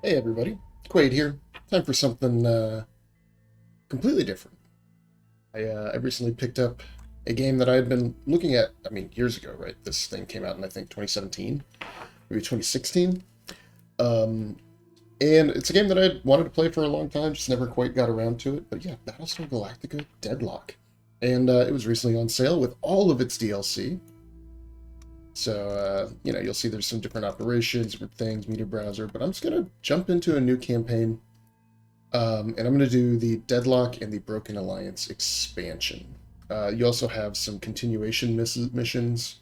Hey everybody, Quade here. Time for something completely different. I recently picked up a game that I had been looking at, years ago, right? This thing came out in, I think, 2017, maybe 2016. Um, and it's a game that I wanted to play for a long time, just never quite got around to it. But yeah, Battlestar Galactica Deadlock. And it was recently on sale with all of its DLC. So, you'll see there's some different operations, different things, media browser, but I'm just going to jump into a new campaign. And I'm going to do the Deadlock and the Broken Alliance expansion. You also have some continuation missions.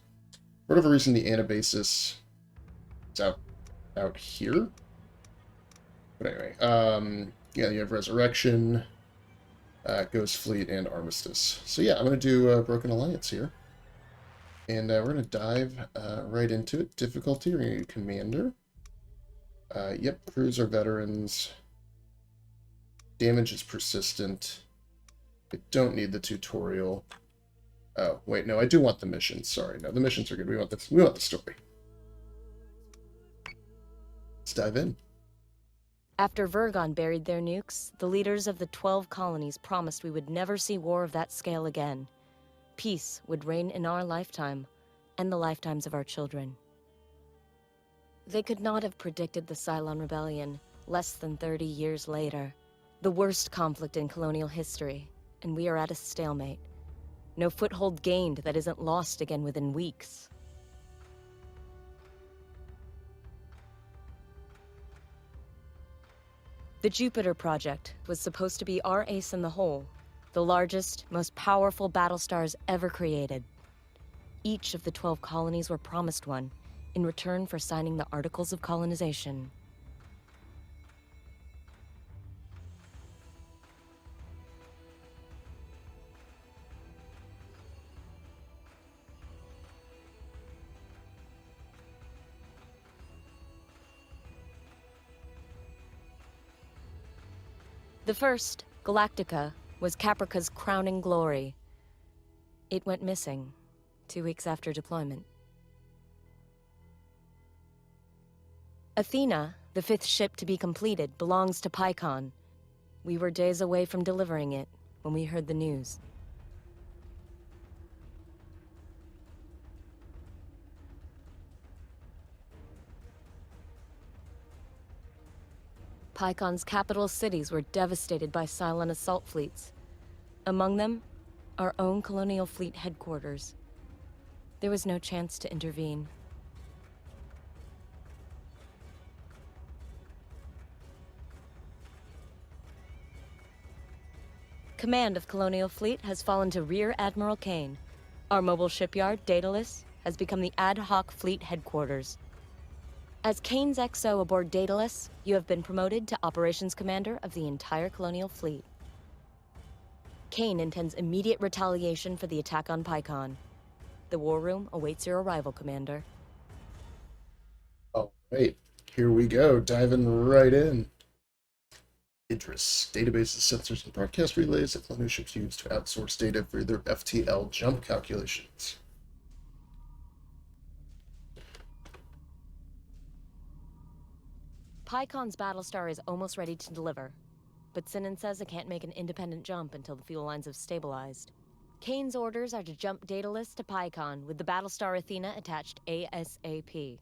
For whatever reason, the Anabasis is out here. But anyway, yeah, you have Resurrection, Ghost Fleet, and Armistice. So yeah, I'm going to do Broken Alliance here. And we're going to dive right into it. Difficulty, we're going to do Commander. Yep, crews are veterans. Damage is persistent. I don't need the tutorial. Oh, wait, no, I do want the missions. Sorry, no, the missions are good. We want the story. Let's dive in. After Vergon buried their nukes, the leaders of the 12 colonies promised we would never see war of that scale again. Peace would reign in our lifetime, and the lifetimes of our children. They could not have predicted the Cylon Rebellion less than 30 years later. The worst conflict in colonial history, and we are at a stalemate. No foothold gained that isn't lost again within weeks. The Jupiter Project was supposed to be our ace in the hole, the largest, most powerful Battlestars ever created. Each of the 12 colonies were promised one, in return for signing the Articles of Colonization. The first, Galactica, was Caprica's crowning glory. It went missing 2 weeks after deployment. Athena, the 5th ship to be completed, belongs to Pycon. We were days away from delivering it when we heard the news. Pycon's capital cities were devastated by Cylon assault fleets. Among them, our own colonial fleet headquarters. There was no chance to intervene. Command of Colonial Fleet has fallen to Rear Admiral Kane. Our mobile shipyard, Daedalus, has become the ad hoc fleet headquarters. As Kane's XO aboard Daedalus, you have been promoted to Operations Commander of the entire Colonial Fleet. Kane intends immediate retaliation for the attack on Pycon. The War Room awaits your arrival, Commander. All right, here we go, diving right in. Idris, databases, sensors, and broadcast relays that colonial ships use to outsource data for their FTL jump calculations. Pycon's Battlestar is almost ready to deliver, but Sinan says it can't make an independent jump until the fuel lines have stabilized. Kane's orders are to jump Daedalus to Pycon with the Battlestar Athena attached ASAP.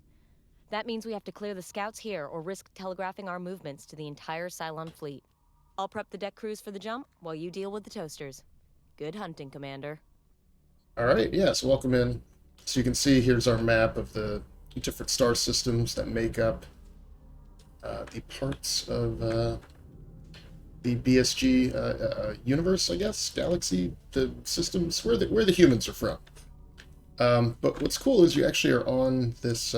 That means we have to clear the scouts here or risk telegraphing our movements to the entire Cylon fleet. I'll prep the deck crews for the jump while you deal with the toasters. Good hunting, Commander. All right, yeah, so welcome in. So you can see here's our map of the different star systems that make up the parts of the BSG universe, I guess, galaxy, the systems where the humans are from. But what's cool is you actually are on this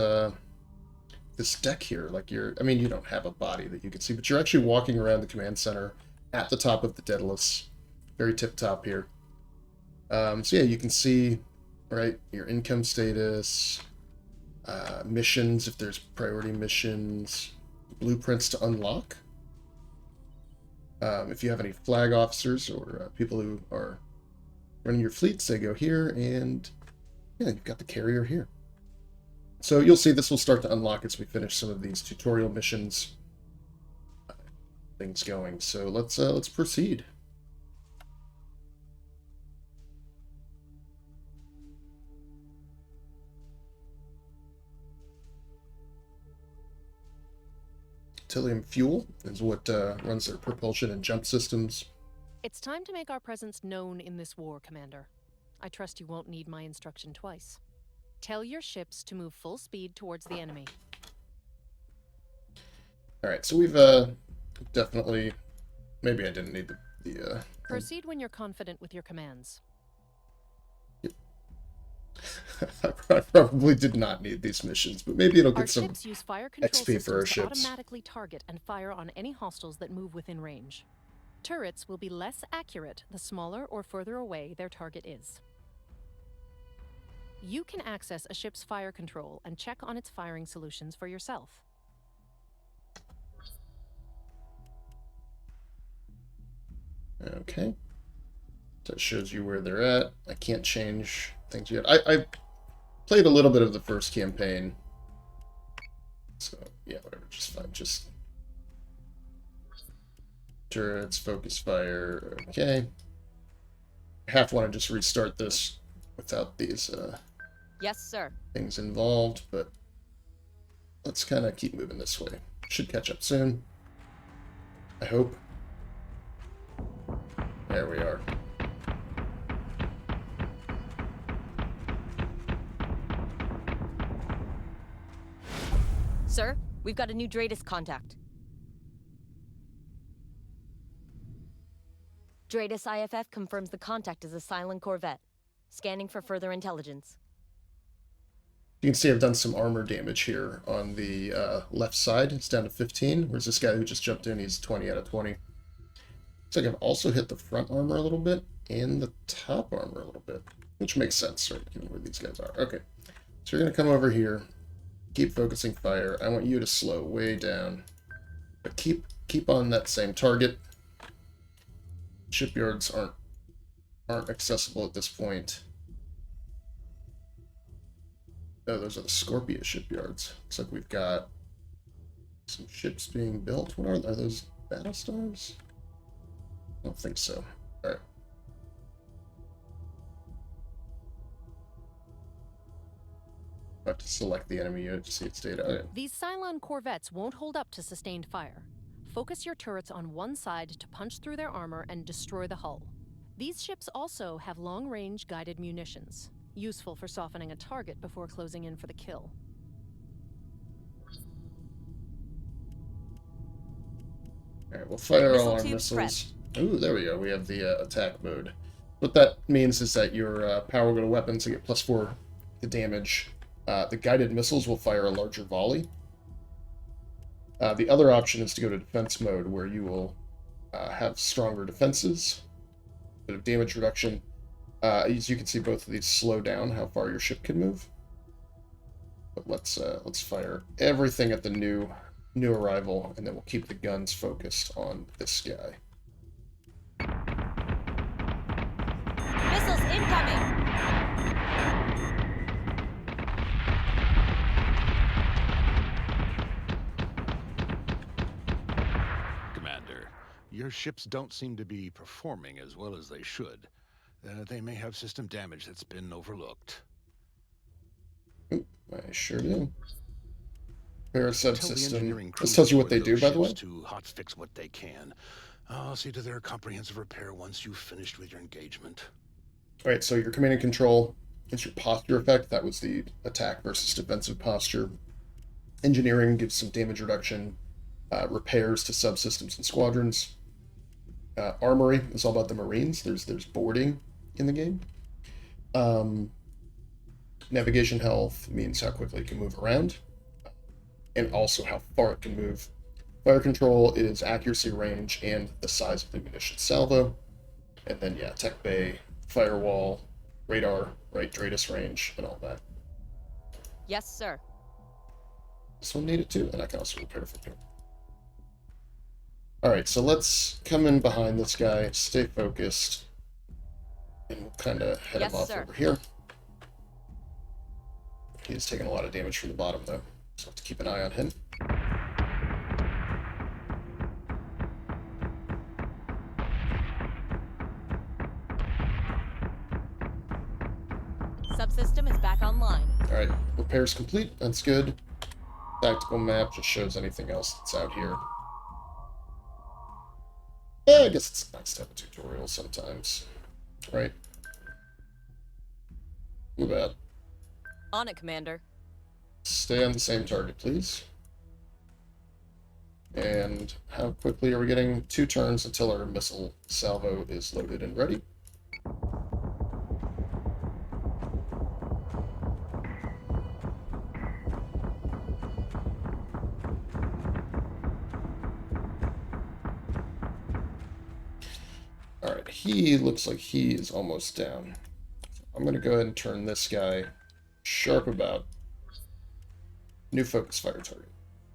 this deck here. Like you don't have a body that you can see, but you're actually walking around the command center at the top of the Daedalus, very tip top here. So yeah, you can see, right, your income status, missions if there's priority missions, blueprints to unlock. If you have any flag officers or people who are running your fleets, they go here, and yeah, you've got the carrier here. So you'll see this will start to unlock as we finish some of these tutorial missions. things going. So let's proceed. Tilium fuel is what runs their propulsion and jump systems. It's time to make our presence known in this war, Commander. I trust you won't need my instruction twice. Tell your ships to move full speed towards the enemy. Alright, so we've definitely... Maybe I didn't need the Proceed when you're confident with your commands. I probably did not need these missions, but maybe it'll get Our some ships use fire control XP for our systems to ships. automatically target and fire on any hostiles that move within range. Turrets will be less accurate the smaller or further away their target is. You can access a ship's fire control and check on its firing solutions for yourself. Okay. That shows you where they're at. I can't change things yet. I played a little bit of the first campaign. So, yeah, whatever, just fine. Just turrets, focus fire, okay. I half want to just restart this without these Yes, sir. things involved, but let's kind of keep moving this way. Should catch up soon. I hope. There we are. Sir, we've got a new Dratus contact. Dratus IFF confirms the contact is a Cylon corvette. Scanning for further intelligence. You can see I've done some armor damage here on the left side. It's down to 15, whereas this guy who just jumped in, he's 20 out of 20. Looks like I've also hit the front armor a little bit and the top armor a little bit, which makes sense, right, given where these guys are. Okay, so you're going to come over here, keep focusing fire. I want you to slow way down, but keep on that same target. Shipyards aren't accessible at this point. Oh, those are the Scorpia shipyards. Looks like we've got some ships being built. What are those? Battlestars? I don't think so. Alright. About to select the enemy unit to see its data. Okay. These Cylon corvettes won't hold up to sustained fire. Focus your turrets on one side to punch through their armor and destroy the hull. These ships also have long-range guided munitions, useful for softening a target before closing in for the kill. Alright, we'll fire all our Missile tubes missiles. Ooh, there we go. We have the attack mode. What that means is that your power will go to weapons and get +4 to damage. The guided missiles will fire a larger volley. The other option is to go to defense mode, where you will have stronger defenses, a bit of damage reduction. As you can see, both of these slow down how far your ship can move. But let's fire everything at the new arrival, and then we'll keep the guns focused on this guy. Missiles incoming! Commander, your ships don't seem to be performing as well as they should. They may have system damage that's been overlooked. Ooh, I sure do. Repair subsystem. This This tells you what they do, by the way. To hotfix what they can. I'll see to their comprehensive repair once you've finished with your engagement. Alright, so your command and control is your posture effect. That was the attack versus defensive posture. Engineering gives some damage reduction. Repairs to subsystems and squadrons. Armory is all about the Marines. There's boarding in the game. Navigation health means how quickly it can move around, and also how far it can move. Fire control is accuracy, range, and the size of the munition salvo. And then, yeah, tech bay, firewall, radar, right, Dratus range, and all that. Yes, sir. This one needed too, and I can also repair from here. Alright, so let's come in behind this guy, stay focused, and we'll kind of head him off over here. He's taking a lot of damage from the bottom, though, so have to keep an eye on him. Alright, repairs complete. That's good. Tactical map just shows anything else that's out here. Yeah, I guess it's nice to have a tutorial sometimes. Right? Move out. On it, Commander. Stay on the same target, please. And how quickly are we getting? 2 turns until our missile salvo is loaded and ready. Alright, he looks like he is almost down. I'm going to go ahead and turn this guy sharp about. New focus fire target.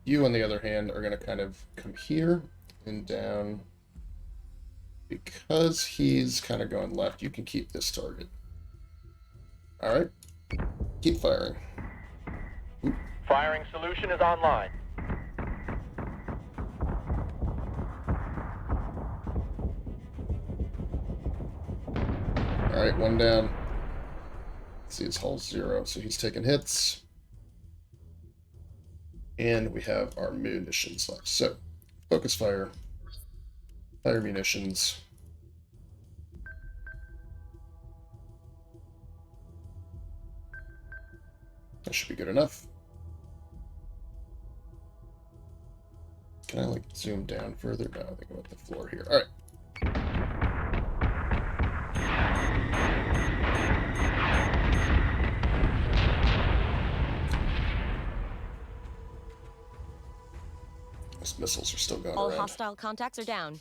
You, on the other hand, are going to kind of come here and down. Because he's kind of going left, you can keep this target. Alright. Keep firing. Oop. Firing solution is online. Alright, 1 down. Let's see, his hull's 0, so he's taking hits. And we have our munitions left. So, focus fire. Fire munitions. That should be good enough. Can I, like, zoom down further? No, I think I'm at the floor here. Alright. Those missiles are still going All around. hostile contacts are down.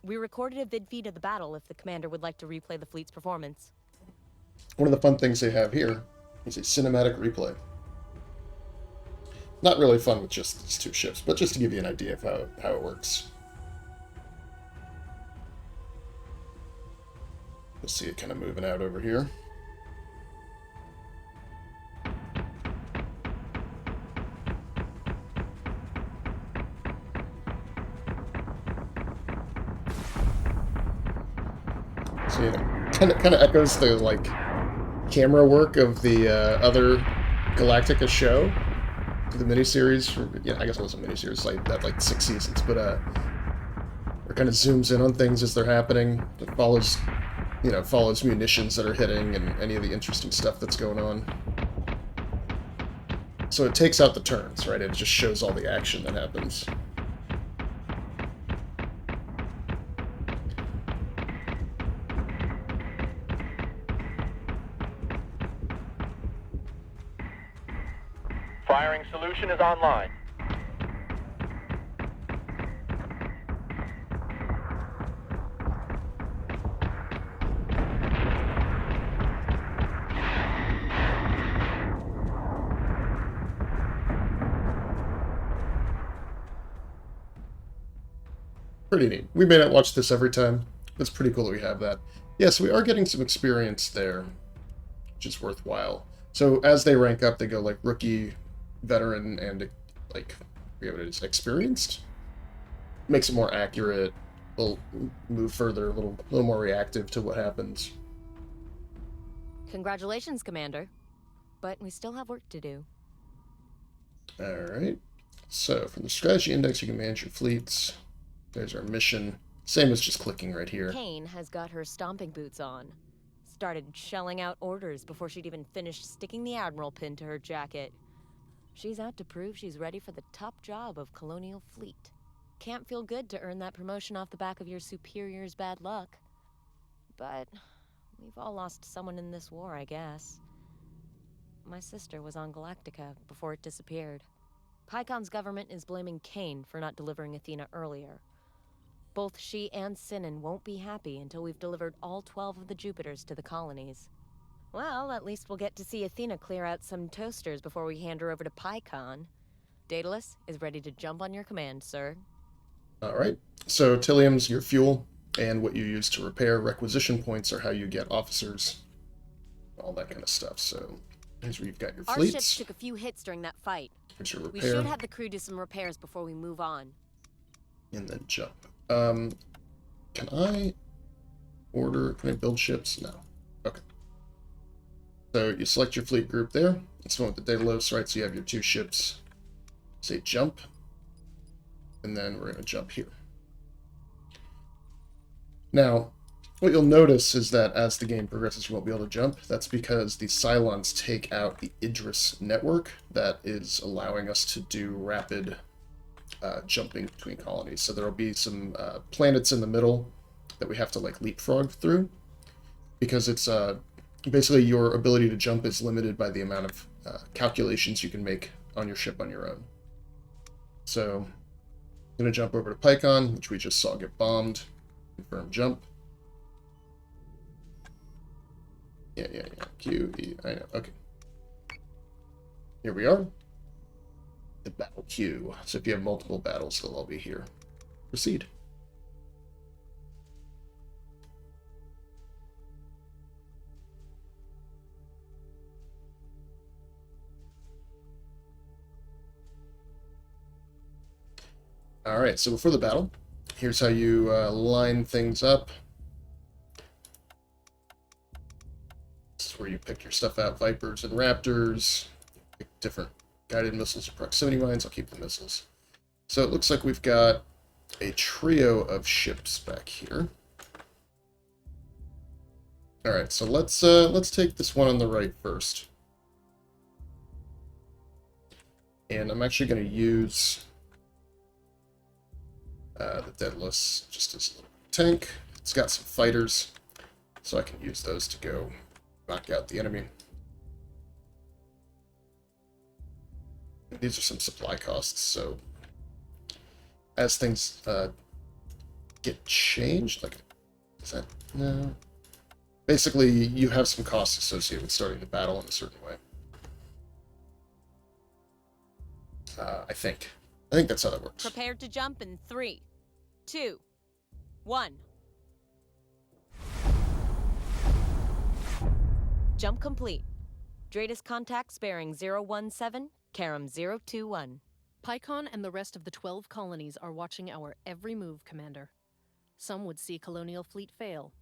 We recorded a vid feed of the battle if the commander would like to replay the fleet's performance. One of the fun things they have here is a cinematic replay. Not really fun with just these 2 ships, but just to give you an idea of how it works. You'll see it kind of moving out over here. So yeah, kind of echoes the like camera work of the other Galactica show, the miniseries. Yeah, I guess it was a miniseries like that, like 6 seasons. But it kind of zooms in on things as they're happening. It follows, follows munitions that are hitting and any of the interesting stuff that's going on. So it takes out the turns, right? It just shows all the action that happens. Firing solution is online. Pretty neat. We may not watch this every time. It's pretty cool that we have that. Yes, we are getting some experience there, which is worthwhile. So as they rank up, they go like rookie, veteran, and like, I forget what it is, experienced? Makes it more accurate. We'll move further, a little more reactive to what happens. Congratulations, Commander. But we still have work to do. Alright. So, from the strategy index, you can manage your fleets. There's our mission. Same as just clicking right here. Kane has got her stomping boots on. Started shelling out orders before she'd even finished sticking the Admiral pin to her jacket. She's out to prove she's ready for the top job of Colonial Fleet. Can't feel good to earn that promotion off the back of your superior's bad luck. But we've all lost someone in this war, I guess. My sister was on Galactica before it disappeared. Pycon's government is blaming Kane for not delivering Athena earlier. Both she and Sinan won't be happy until we've delivered all 12 of the Jupiters to the colonies. Well, at least we'll get to see Athena clear out some toasters before we hand her over to Pycon. Daedalus is ready to jump on your command, sir. Alright, so Tilium's your fuel, and what you use to repair. Requisition points are how you get officers. All that kind of stuff, so here's where you've got your Our fleets. ships took a few hits during that fight. Here's your We repair, should have the crew do some repairs before we move on. and then jump. Can I build ships? No. Okay. So you select your fleet group there. It's the one with the Deadlock, right? So you have your two ships. Say jump. And then we're going to jump here. Now, what you'll notice is that as the game progresses, you won't be able to jump. That's because the Cylons take out the Idris network that is allowing us to do rapid jumping between colonies. So there will be some planets in the middle that we have to like leapfrog through, because it's basically your ability to jump is limited by the amount of calculations you can make on your ship on your own. So I'm going to jump over to Pycon, which we just saw get bombed. Confirm jump. Yeah. Q, E, I know. Okay. Here we are. The battle queue. So if you have multiple battles, they'll all be here. Proceed. Alright, so before the battle, here's how you line things up. This is where you pick your stuff out. Vipers and Raptors. Pick different guided missiles or proximity mines. I'll keep the missiles. So it looks like we've got a trio of ships back here. Alright, so let's take this one on the right first. And I'm actually going to use the Deadless just as a little tank. It's got some fighters, so I can use those to go knock out the enemy. These are some supply costs, so as things get changed, like, is that, no. Basically, you have some costs associated with starting the battle in a certain way. I think that's how that works. Prepared to jump in 3, 2, 1. Jump complete. Dratus contacts bearing 017, Karam 021. Pycon and the rest of the 12 colonies are watching our every move, Commander. Some would see Colonial Fleet fail.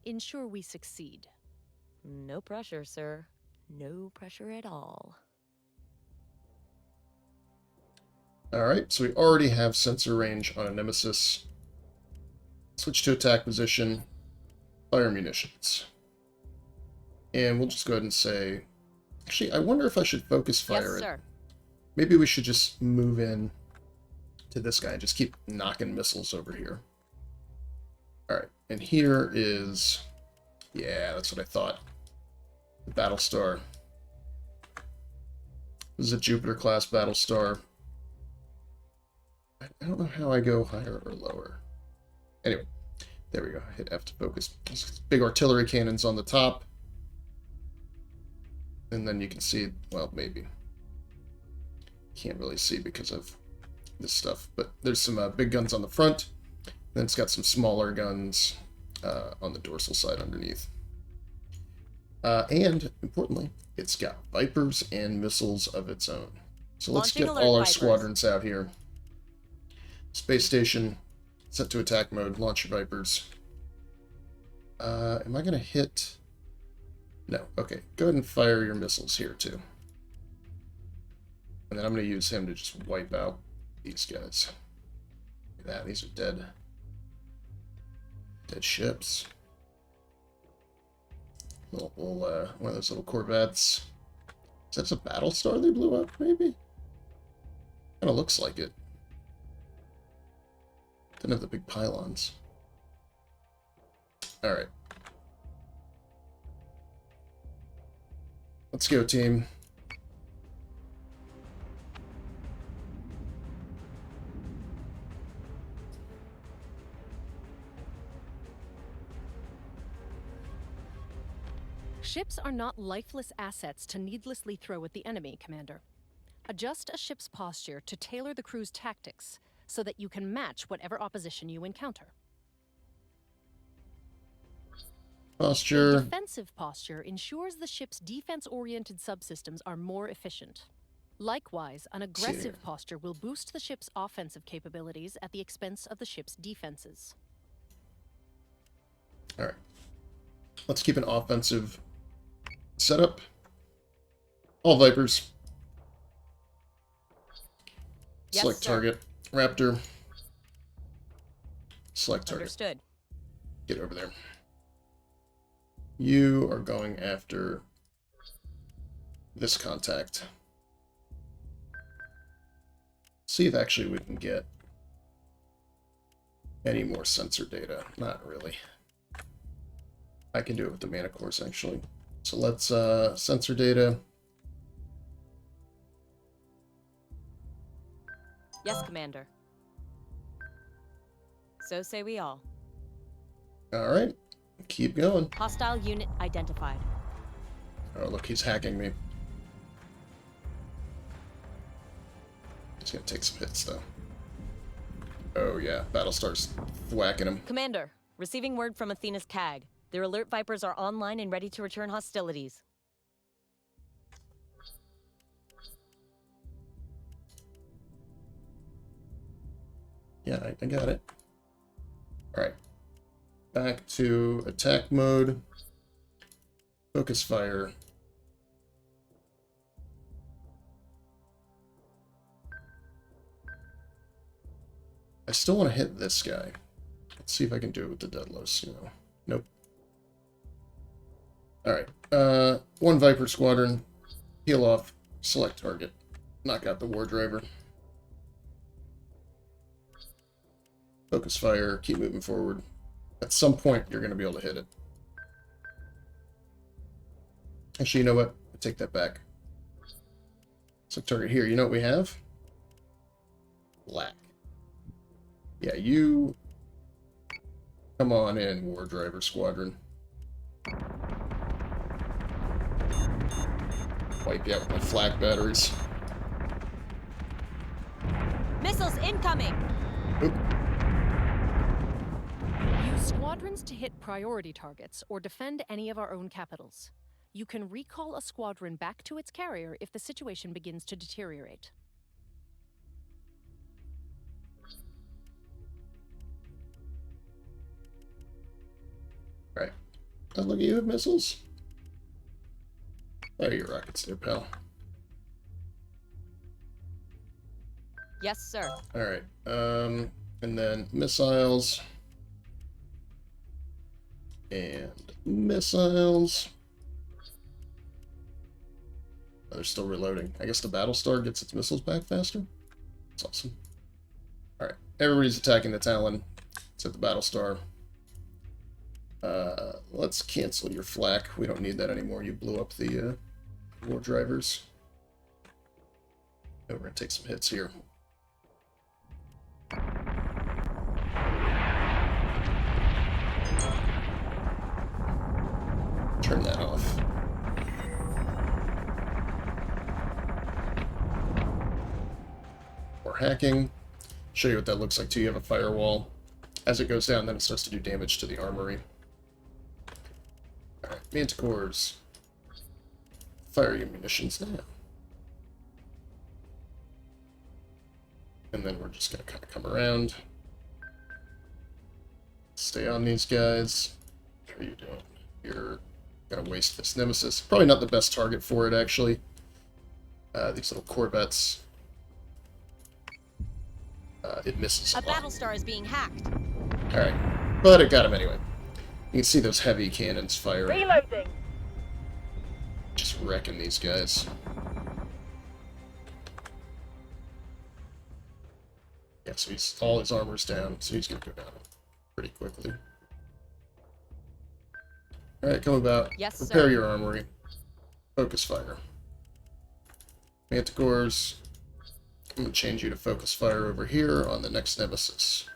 Ensure we succeed. No pressure, sir. No pressure at all. Alright, so we already have sensor range on a Nemesis. Switch to attack position. Fire munitions. And we'll just go ahead and say... Actually, I wonder if I should focus fire Yes, it. sir. Maybe we should just move in to this guy and just keep knocking missiles over here. Alright, and here is... Yeah, that's what I thought. The Battlestar. This is a Jupiter-class Battlestar. I don't know how I go higher or lower. Anyway, there we go. Hit F to focus. Big artillery cannons on the top. And then you can see, well, maybe. Can't really see because of this stuff. But there's some big guns on the front. Then it's got some smaller guns on the dorsal side underneath. And, importantly, it's got Vipers and missiles of its own. So let's Launching get alert all our Vipers. squadrons out here. Space station, set to attack mode, launch your Vipers. Am I going to hit... No, okay. Go ahead and fire your missiles here, too. And then I'm going to use him to just wipe out these guys. Look at that, these are dead. Dead ships. Little, one of those little Corvettes. Is that a Battlestar they blew up, maybe? Kind of looks like it. Didn't have the big pylons. Alright. Let's go, team. Ships are not lifeless assets to needlessly throw at the enemy, Commander. Adjust a ship's posture to tailor the crew's tactics so that you can match whatever opposition you encounter. A Posture. defensive posture ensures the ship's defense-oriented subsystems are more efficient. Likewise, an aggressive posture will boost the ship's offensive capabilities at the expense of the ship's defenses. Alright. Let's keep an offensive Setup. All Vipers. Yes, Select sir. target. Raptor. Select target. Understood. Get over there. You are going after this contact. See if actually we can get any more sensor data. Not really. I can do it with the mana cores actually. So let's sensor data. Yes, Commander. So say we all. Alright. Keep going. Hostile unit identified. Oh look, he's hacking me. He's gonna take some hits though. Oh yeah, Battlestar's whacking him. Commander, receiving word from Athena's CAG. Their alert Vipers are online and ready to return hostilities. Yeah, I got it. Alright. Back to attack mode. Focus fire. I still want to hit this guy. Let's see if I can do it with the Deadlock, you know. Nope. Alright. One Viper squadron. Peel off. Select target. Knock out the war driver. Focus fire. Keep moving forward. At some point, you're going to be able to hit it. Actually, you know what? I take that back. Select target here. You know what we have? Black. Yeah, you... Come on in, War Driver Squadron. Wipe you out with my flak batteries. Missiles incoming! Oop. Use squadrons to hit priority targets or defend any of our own capitals. You can recall a squadron back to its carrier if the situation begins to deteriorate. Alright. Oh, look at you with missiles. There are your rockets there, pal. Yes, sir. Alright. And then missiles. And missiles. Oh, they're still reloading. I guess the Battlestar gets its missiles back faster? That's awesome. Alright. Everybody's attacking the Talon. It's at the Battlestar. Let's cancel your flak. We don't need that anymore. You blew up the war drivers. Oh, we're gonna take some hits here. Turn that off. Or hacking. Show you what that looks like too. You have a firewall. As it goes down, then it starts to do damage to the armory. Alright, Manticores. Fire your munitions now. And then we're just going to kind of come around. Stay on these guys. What are you doing? You're going to waste this Nemesis. Probably not the best target for it, actually. These little Corvettes. It misses a lot. Battlestar is being hacked. Alright, but it got him anyway. You can see those heavy cannons fire. Reloading. Just wrecking these guys. Yeah, so he's all his armor's down, so he's gonna go down pretty quickly. Alright, come about. Yes, Prepare sir. your armory. Focus fire. Manticores. I'm gonna change you to focus fire over here on the next Nemesis.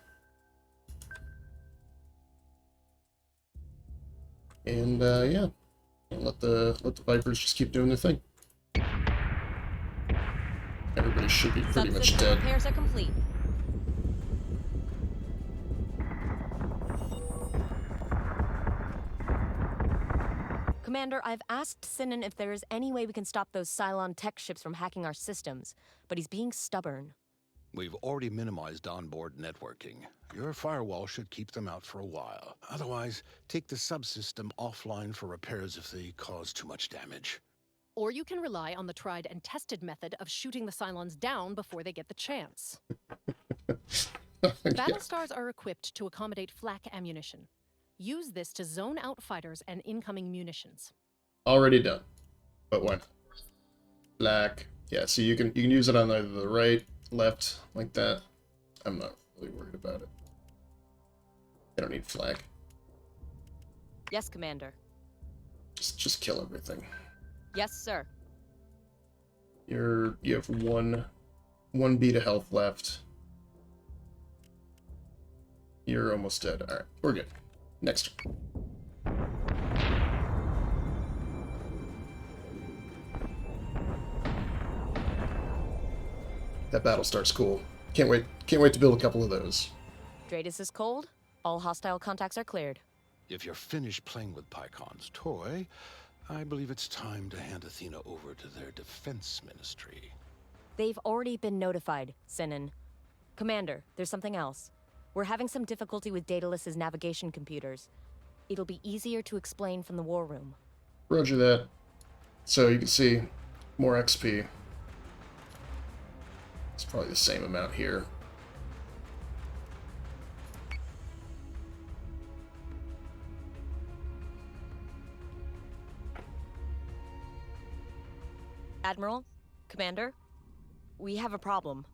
And yeah, let the Vipers just keep doing their thing. Everybody should be pretty much Subsystem dead. repairs are complete. Commander, I've asked Sinan if there is any way we can stop those Cylon tech ships from hacking our systems, but he's being stubborn. We've already minimized onboard networking. Your firewall should keep them out for a while. Otherwise, take the subsystem offline for repairs if they cause too much damage. Or you can rely on the tried and tested method of shooting the Cylons down before they get the chance. Yeah. Battlestars are equipped to accommodate flak ammunition. Use this to zone out fighters and incoming munitions. Already done. But why not? Black. Yeah, so you can use it on either the right, left, like that. I'm not really worried about it. I don't need flag. Yes, Commander. Just kill everything. Yes, sir. You have one beat of health left. You're almost dead. Alright, we're good. Next turn. That Battlestar's cool. Can't wait to build a couple of those. Dratus is cold. All hostile contacts are cleared. If you're finished playing with Pycon's toy, I believe it's time to hand Athena over to their defense ministry. They've already been notified, Sinan. Commander, there's something else. We're having some difficulty with Daedalus's navigation computers. It'll be easier to explain from the war room. Roger that. So you can see more XP. It's probably the same amount here. Admiral? Commander? We have a problem.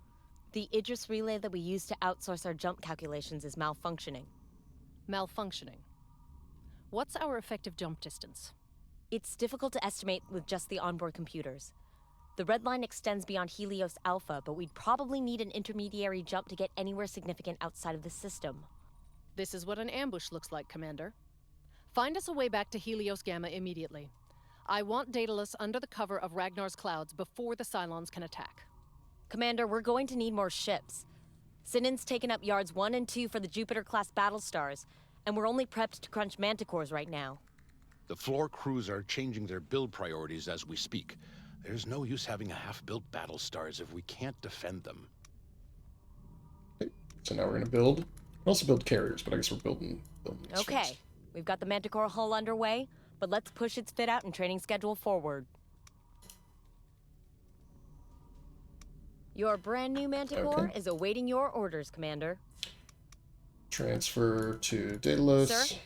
The Idris relay that we use to outsource our jump calculations is malfunctioning. Malfunctioning. What's our effective jump distance? It's difficult to estimate with just the onboard computers. The red line extends beyond Helios Alpha, but we'd probably need an intermediary jump to get anywhere significant outside of the system. This is what an ambush looks like, Commander. Find us a way back to Helios Gamma immediately. I want Daedalus under the cover of Ragnar's clouds before the Cylons can attack. Commander, we're going to need more ships. Sinan's taken up yards 1 and 2 for the Jupiter-class Battlestars, and we're only prepped to crunch manticores right now. The floor crews are changing their build priorities as we speak. There's no use having a half-built Battlestars if we can't defend them. Okay, so now we're going to build. We can also build carriers, but I guess we're building these Okay, first. we've got the Manticore hull underway, but let's push its fit-out and training schedule forward. Your brand new Manticore is awaiting your orders, Commander. Transfer to Daedalus. Sir?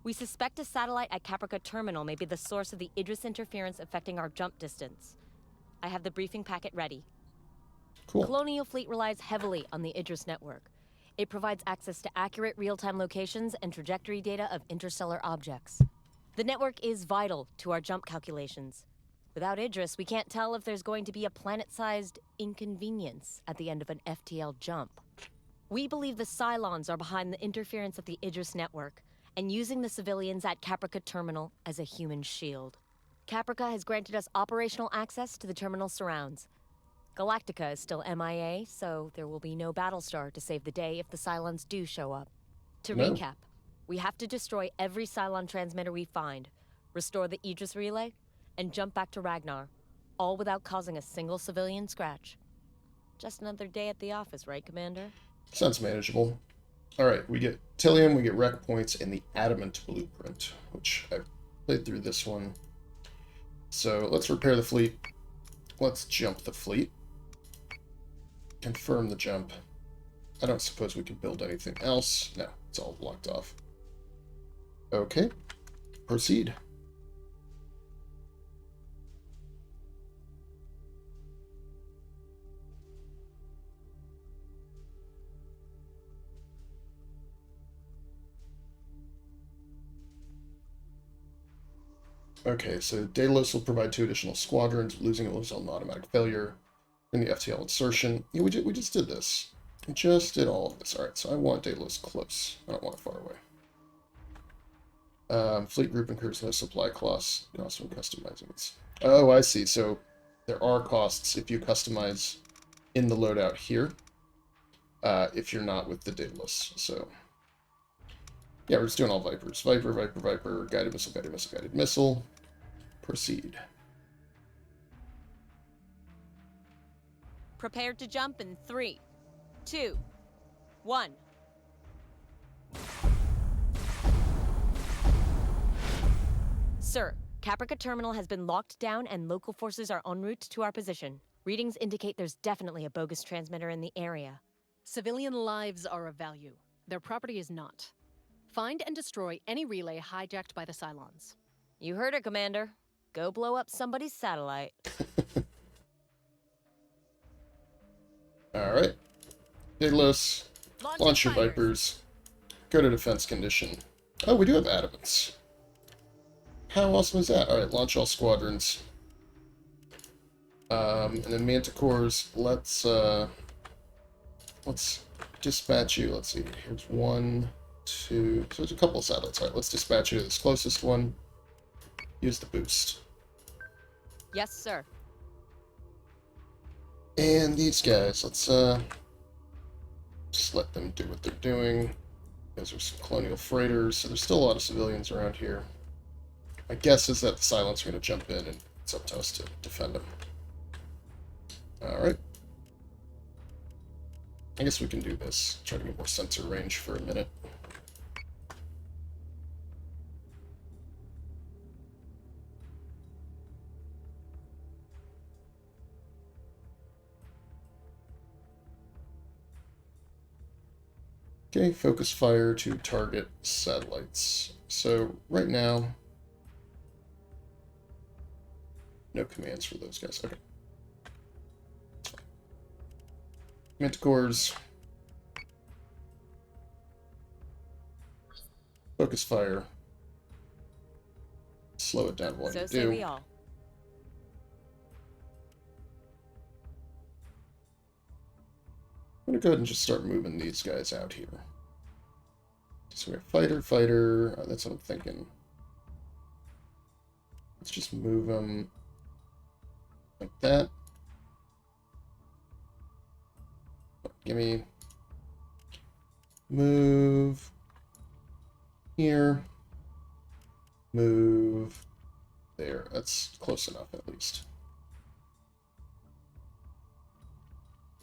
We suspect a satellite at Caprica Terminal may be the source of the Idris interference affecting our jump distance. I have the briefing packet ready. Cool. Colonial Fleet relies heavily on the Idris network. It provides access to accurate real-time locations and trajectory data of interstellar objects. The network is vital to our jump calculations. Without Idris, we can't tell if there's going to be a planet-sized inconvenience at the end of an FTL jump. We believe the Cylons are behind the interference of the Idris network and using the civilians at Caprica Terminal as a human shield. Caprica has granted us operational access to the terminal surrounds. Galactica is still MIA, so there will be no Battlestar to save the day if the Cylons do show up. To No. recap, we have to destroy every Cylon transmitter we find, restore the Idris relay, and jump back to Ragnar, all without causing a single civilian scratch. Just another day at the office, right, Commander? Sounds manageable. Alright, we get Tillium, we get rec points, and the Adamant Blueprint, which I've played through this one. So let's repair the fleet. Let's jump the fleet. Confirm the jump. I don't suppose we can build anything else. No, it's all blocked off. Okay, proceed. Okay, so Daedalus will provide 2 additional squadrons. Losing it will result in automatic failure. In the FTL insertion. Yeah, we just did this. We just did all of this. Alright, so I want Daedalus close. I don't want it far away. Fleet group incurs no supply costs. Also when customizing it. Oh, I see. So there are costs if you customize in the loadout here. If you're not with the Daedalus. So yeah, we're just doing all Vipers. Viper, Viper, Viper, guided missile, guided missile, guided missile. Proceed. Prepared to jump in 3, 2, 1. Sir, Caprica Terminal has been locked down and local forces are en route to our position. Readings indicate there's definitely a bogus transmitter in the area. Civilian lives are of value. Their property is not. Find and destroy any relay hijacked by the Cylons. You heard her, Commander. Go blow up somebody's satellite. Alright. Pileus, launch your fighters. Vipers. Go to defense condition. Oh, we do have adamants. How awesome is that? Alright, launch all squadrons. And then Manticores, let's dispatch you. Let's see, here's 1, 2, so there's a couple of satellites. Alright, let's dispatch you to this closest one. Use the boost. Yes, sir. And these guys, let's just let them do what they're doing. Those are some colonial freighters, so there's still a lot of civilians around here. My guess is that the Cylons are going to jump in, and it's up to us to defend them. Alright. I guess we can do this. Try to get more sensor range for a minute. Okay, focus fire to target satellites. So, right now, no commands for those guys. Okay. Manticores. Focus fire. Slow it down while So you say do. we all. I'm gonna go ahead and just start moving these guys out here. So we have fighter, fighter. That's what I'm thinking. Let's just move them like that. Give me move here, move there. That's close enough at least.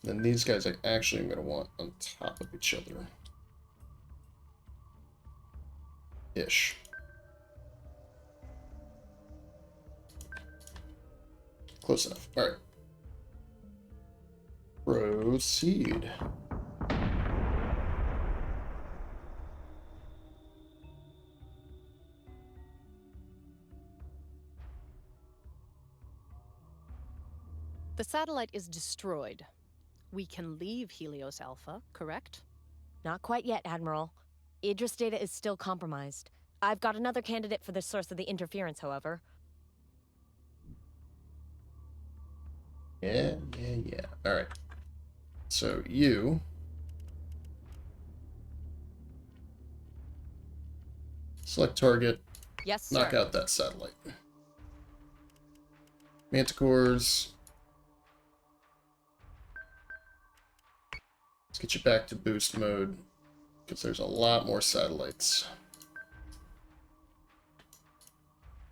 Then these guys I actually am going to want on top of each other. Ish. Close enough. All right. Proceed. The satellite is destroyed. We can leave Helios Alpha, correct? Not quite yet, Admiral. Idris data is still compromised. I've got another candidate for the source of the interference, however. Yeah. All right. So you select target, Yes, sir. knock out that satellite. Manticores. Let's get you back to boost mode, because there's a lot more satellites.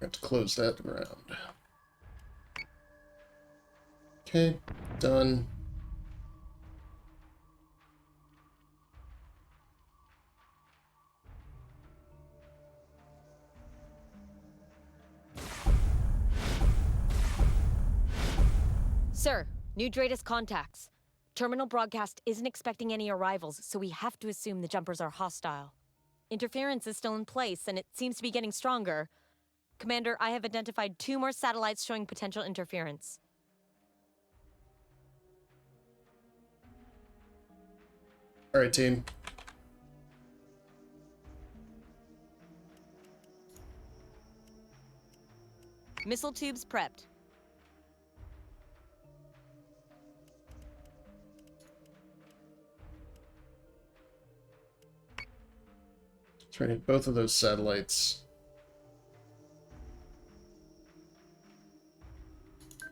I have to close that around. Okay, done. Sir, new Dratus contacts. Terminal broadcast isn't expecting any arrivals, so we have to assume the jumpers are hostile. Interference is still in place, and it seems to be getting stronger. Commander, I have identified 2 more satellites showing potential interference. All right, team. Missile tubes prepped. Try to hit both of those satellites.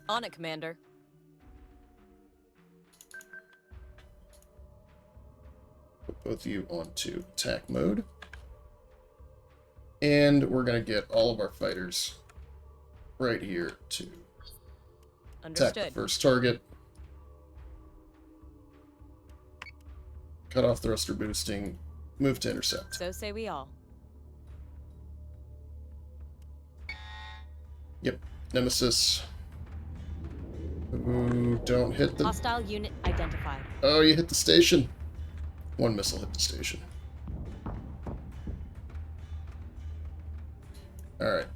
On it, Commander. Put both of you onto attack mode. And we're going to get all of our fighters right here to attack the Understood. first target. cut off thruster boosting, move to intercept. So say we all. Yep, Nemesis. Ooh, don't hit the... Hostile unit identified. Oh, you hit the station. One missile hit the station. Alright.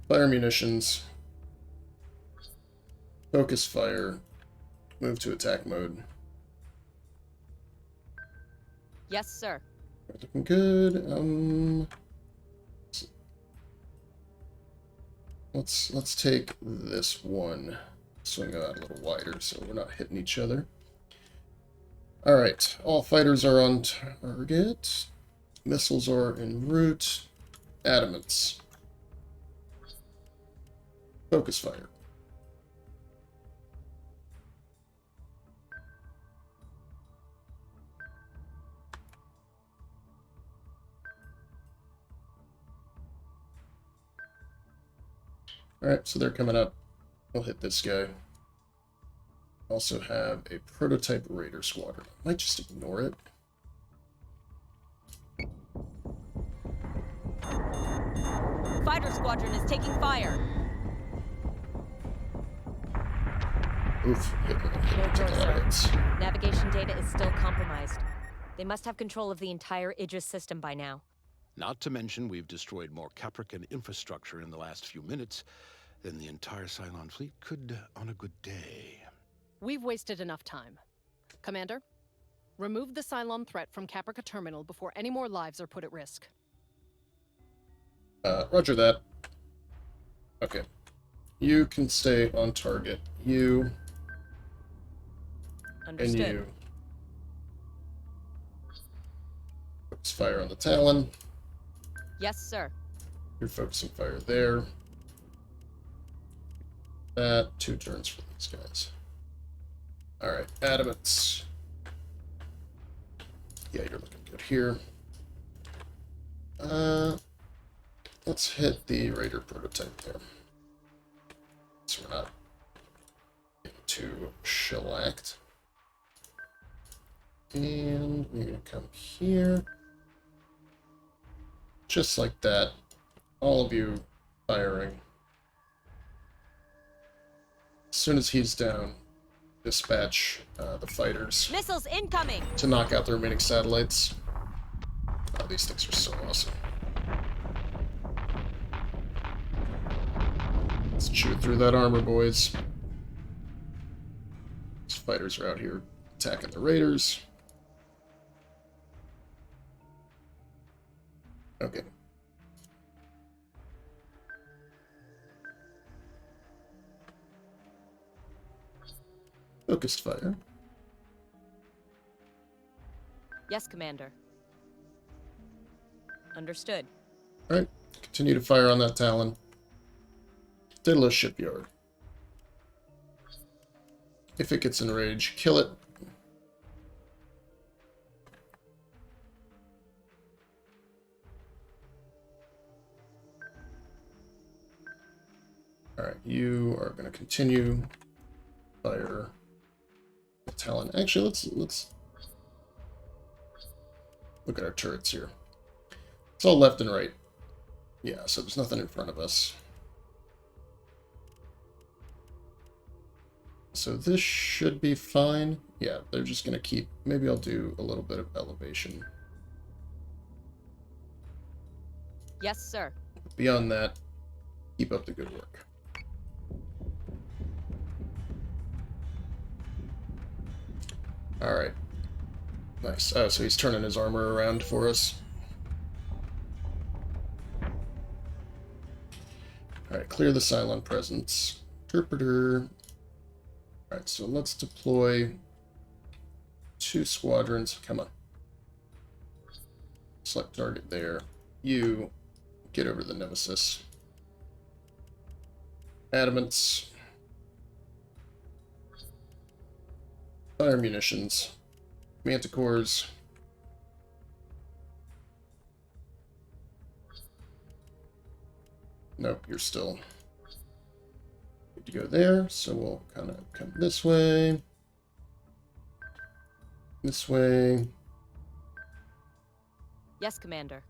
Fire munitions. Focus fire. Move to attack mode. Yes, sir. Looking good. Let's take this one. Swing it out a little wider so we're not hitting each other. Alright, all fighters are on target. Missiles are en route. Adamants. Focus fire. Alright, so they're coming up. We'll hit this guy. Also have a prototype raider squadron. I might just ignore it. Fighter squadron is taking fire. Oof, hit No a joy, lot of sir. hits. Navigation data is still compromised. They must have control of the entire Aegis system by now. Not to mention, we've destroyed more Caprican infrastructure in the last few minutes than the entire Cylon fleet could on a good day. We've wasted enough time. Commander, remove the Cylon threat from Caprica Terminal before any more lives are put at risk. Roger that. Okay. You can stay on target. You Understood. and you. Focus fire on the Talon. Yes, sir. You're focusing fire there. That, 2 turns for these guys. Alright, Adamants. Yeah, you're looking good here. Let's hit the Raider prototype there. So we're not getting too shellacked. And we're gonna come here. Just like that. All of you firing. As soon as he's down, dispatch the fighters Missiles incoming! to knock out the remaining satellites. Oh, these things are so awesome. Let's chew through that armor, boys. These fighters are out here attacking the raiders. Okay. Focused fire. Yes, Commander. Understood. Alright, continue to fire on that Talon. Deadlock shipyard. If it gets enraged, kill it. Alright, you are going to continue fire the Talon. Actually, let's look at our turrets here. It's all left and right. Yeah, so there's nothing in front of us. So this should be fine. Yeah, they're just going to keep... Maybe I'll do a little bit of elevation. Yes, sir. Beyond that, keep up the good work. Alright. Nice. Oh, so he's turning his armor around for us. Alright, clear the Cylon presence. Interpreter. Alright, so let's deploy 2 squadrons. Come on. Select target there. You get over to the Nemesis. Adamants. Fire munitions. Manticores. Nope, you're still good to go there, so we'll kind of come this way. This way. Yes, Commander.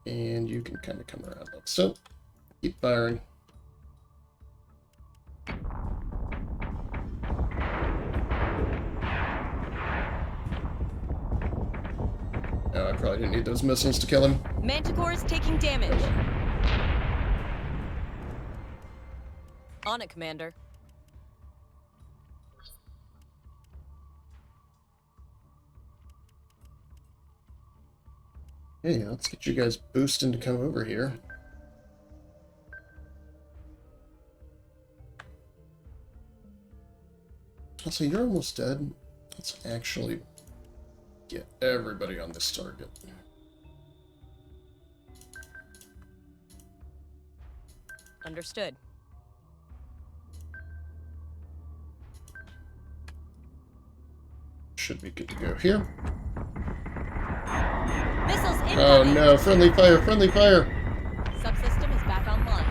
And you can kind of come around like so. Keep firing. Oh, I probably didn't need those missiles to kill him. Manticore is taking damage. On it, Commander. Hey, let's get you guys boosting to come over here. Also, you're almost dead. Let's actually get everybody on this target. Understood. Should be good to go here. Missiles incoming! Oh no, friendly fire, friendly fire! Subsystem is back online.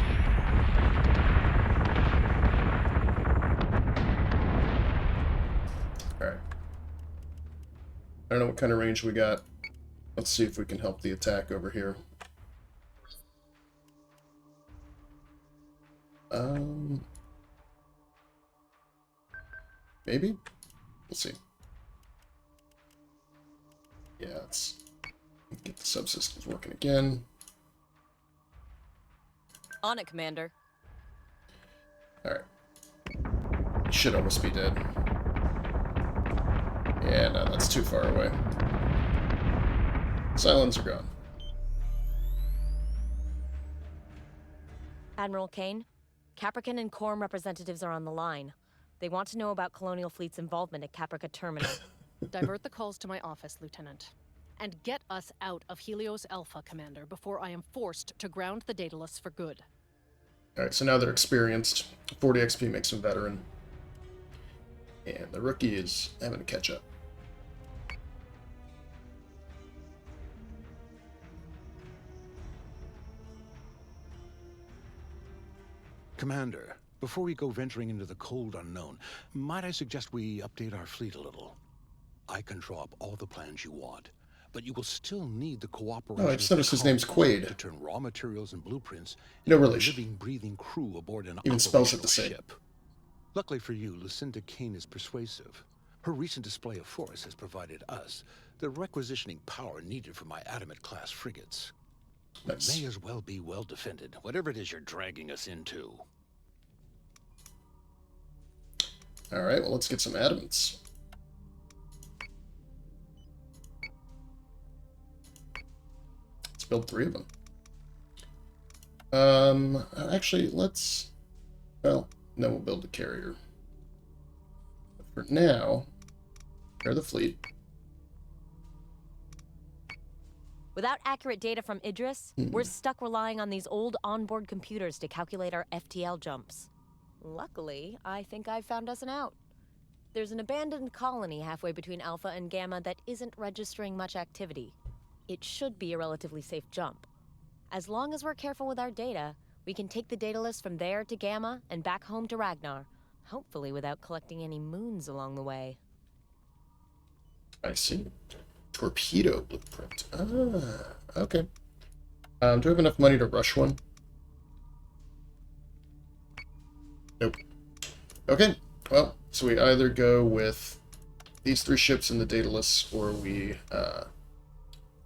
Alright. I don't know what kind of range we got. Let's see if we can help the attack over here. Maybe? We'll see. Yeah, let's get the subsystems working again. On it, Commander. Alright. Should almost be dead. Yeah, no, that's too far away. Cylons are gone. Admiral Kane, Caprican and Quorum representatives are on the line. They want to know about Colonial Fleet's involvement at Caprica Terminal. Divert the calls to my office, Lieutenant. And get us out of Helios Alpha, Commander, before I am forced to ground the Daedalus for good. Alright, so now they're experienced. 40 XP makes them veteran. And the rookie is having to catch up. Commander, before we go venturing into the cold unknown, might I suggest we update our fleet a little? I can draw up all the plans you want, but you will still need the cooperation Oh, I just noticed his name's Quade. to turn raw materials and blueprints No into a relation. living, breathing crew aboard an Even spells it the operational same. ship. Luckily for you, Lucinda Kane is persuasive. Her recent display of force has provided us the requisitioning power needed for my Adamant-class frigates. Nice. May as well be well defended, whatever it is you're dragging us into. Alright, well, let's get some adamants. Let's build 3 of them. Actually, let's... Well, then we'll build the carrier. But for now, prepare the fleet. Without accurate data from Idris, we're stuck relying on these old onboard computers to calculate our FTL jumps. Luckily, I think I've found us an out. There's an abandoned colony halfway between Alpha and Gamma that isn't registering much activity. It should be a relatively safe jump. As long as we're careful with our data, we can take the Daedalus from there to Gamma and back home to Ragnar, hopefully without collecting any moons along the way. I see. Torpedo blueprint. Ah, okay. Do we have enough money to rush one? Nope. Okay, well, so we either go with these 3 ships in the Daedalus, or we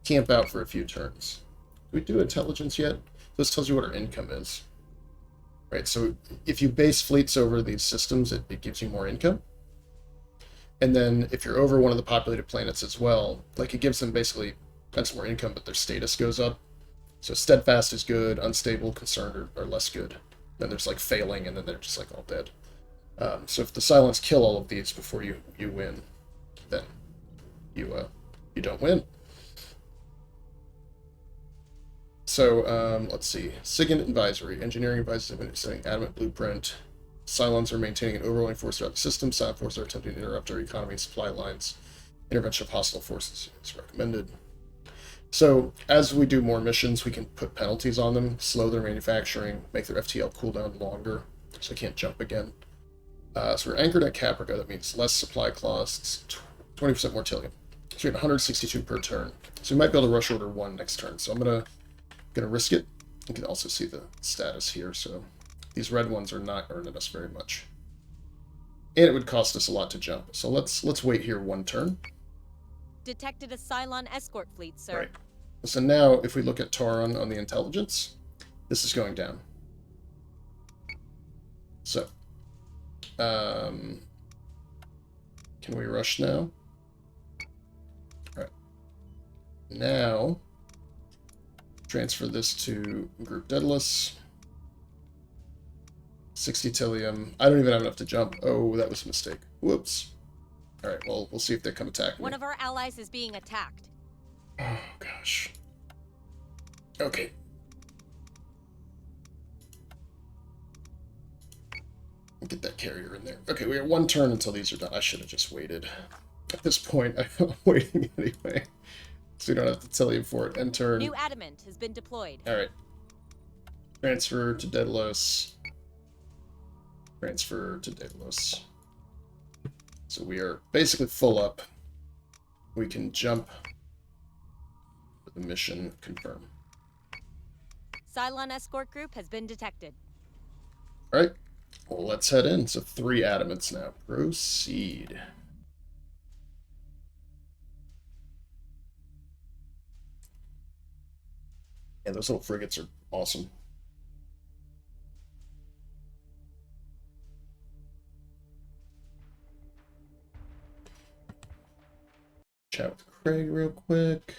camp out for a few turns. Do we do intelligence yet? This tells you what our income is. Right, so if you base fleets over these systems, it gives you more income. And then if you're over one of the populated planets as well, like it gives them basically that's more income, but their status goes up. So steadfast is good, unstable, concerned are less good. Then there's like failing, and then they're just like all dead. So if the Cylons kill all of these before you win, then you don't win. So let's see. SIGINT Advisory. Engineering advises have been setting adamant blueprint. Cylons are maintaining an overwhelming force throughout the system. Silent forces are attempting to interrupt our economy and supply lines. Intervention of hostile forces is recommended. So, as we do more missions, we can put penalties on them, slow their manufacturing, make their FTL cooldown longer, so they can't jump again. So we're anchored at Caprica. That means less supply costs, 20% more Tilium. So we have 162 per turn. So we might be able to rush order 1 next turn. So I'm gonna risk it. You can also see the status here. So these red ones are not earning us very much. And it would cost us a lot to jump. So let's wait here 1 turn. Detected a Cylon escort fleet, sir. Right. So now if we look at Tauron on the intelligence, this is going down. So can we rush now? Alright. Now transfer this to Group Daedalus. 60 Tilium. I don't even have enough to jump. Oh, that was a mistake. Whoops. Alright, well, we'll see if they come attack me. One of our allies is being attacked. Oh, gosh. Okay. Get that carrier in there. Okay, we have 1 turn until these are done. I should have just waited. At this point, I'm waiting anyway. So you don't have to tell you for it. End turn. New adamant has been deployed. Alright. Transfer to Daedalus. Transfer to Daedalus. So we are basically full up. We can jump for the mission. Confirm. Cylon escort group has been detected. Alright. Well, let's head in. So 3 adamants now. Proceed. Yeah, those little frigates are awesome. Chat with Craig real quick.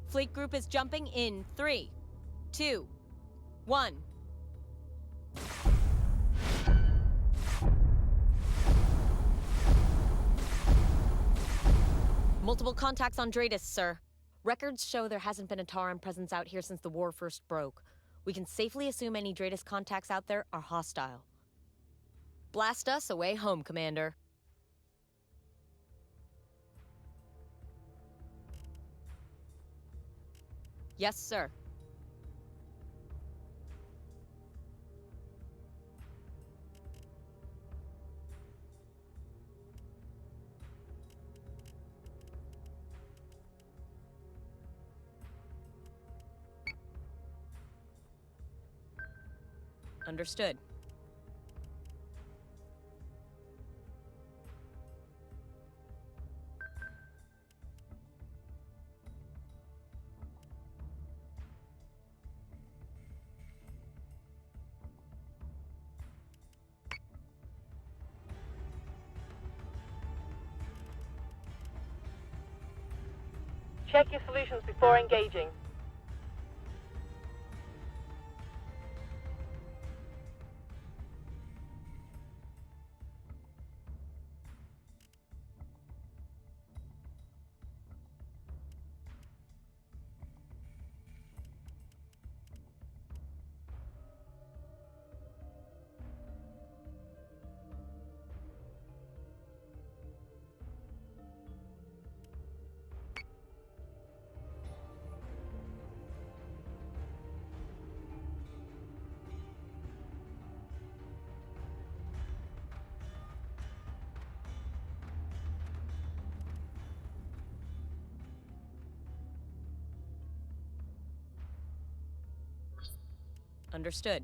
Fleet group is jumping in 3, 2, 1. Multiple contacts on Dratus, sir. Records show there hasn't been a Tauron presence out here since the war first broke. We can safely assume any Dratus contacts out there are hostile. Blast us away home, Commander. Yes, sir. Understood. Check your solutions before engaging. Understood.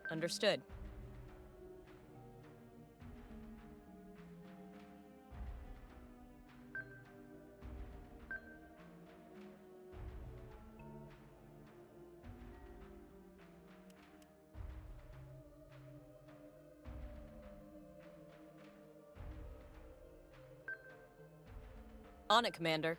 Understood. On it, Commander.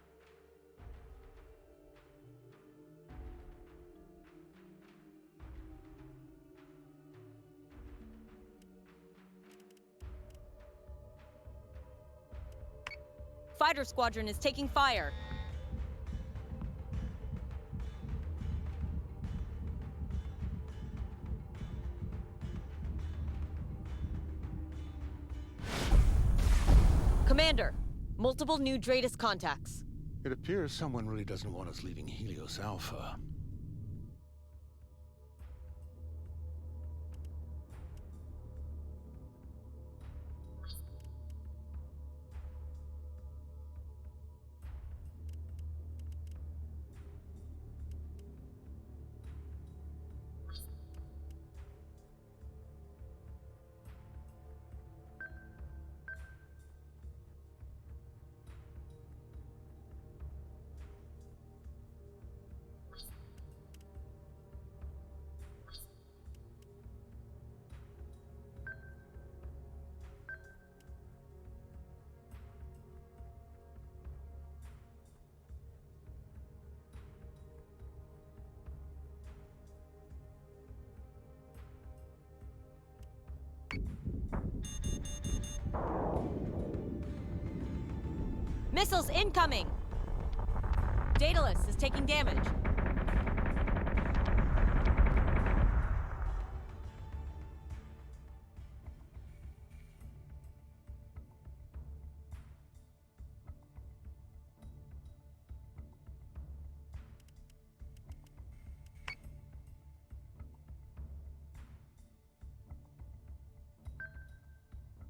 Fighter squadron is taking fire. Commander, multiple new Dratus contacts. It appears someone really doesn't want us leaving Helios Alpha. Missiles incoming! Daedalus is taking damage.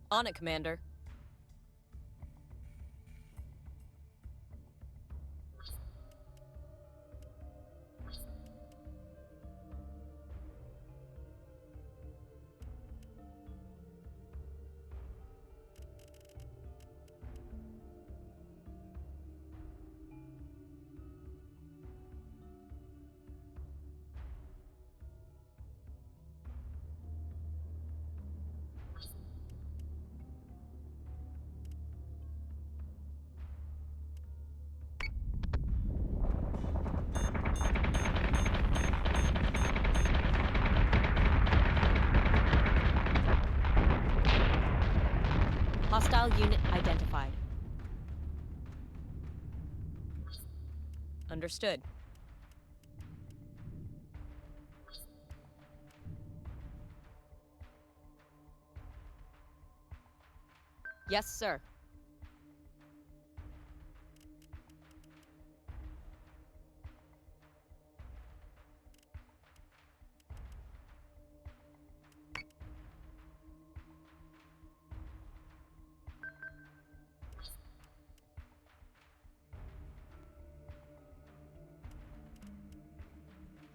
On it, Commander. Hostile unit identified. Understood. Yes, sir.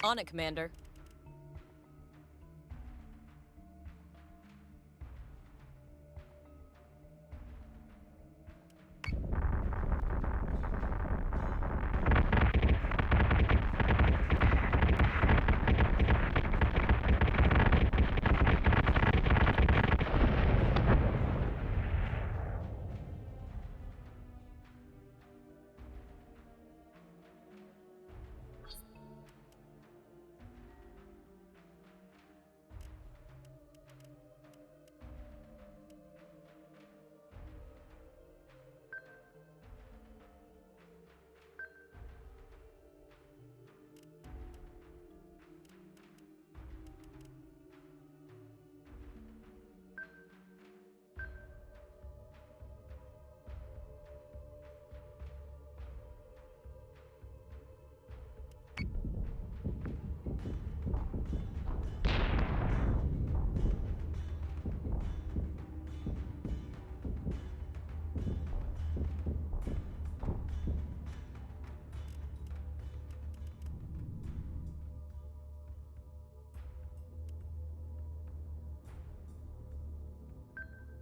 On it, Commander.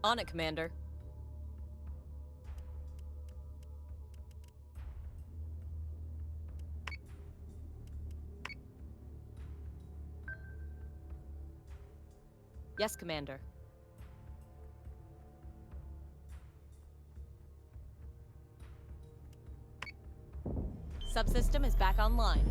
On it, Commander. Yes, Commander. Subsystem is back online.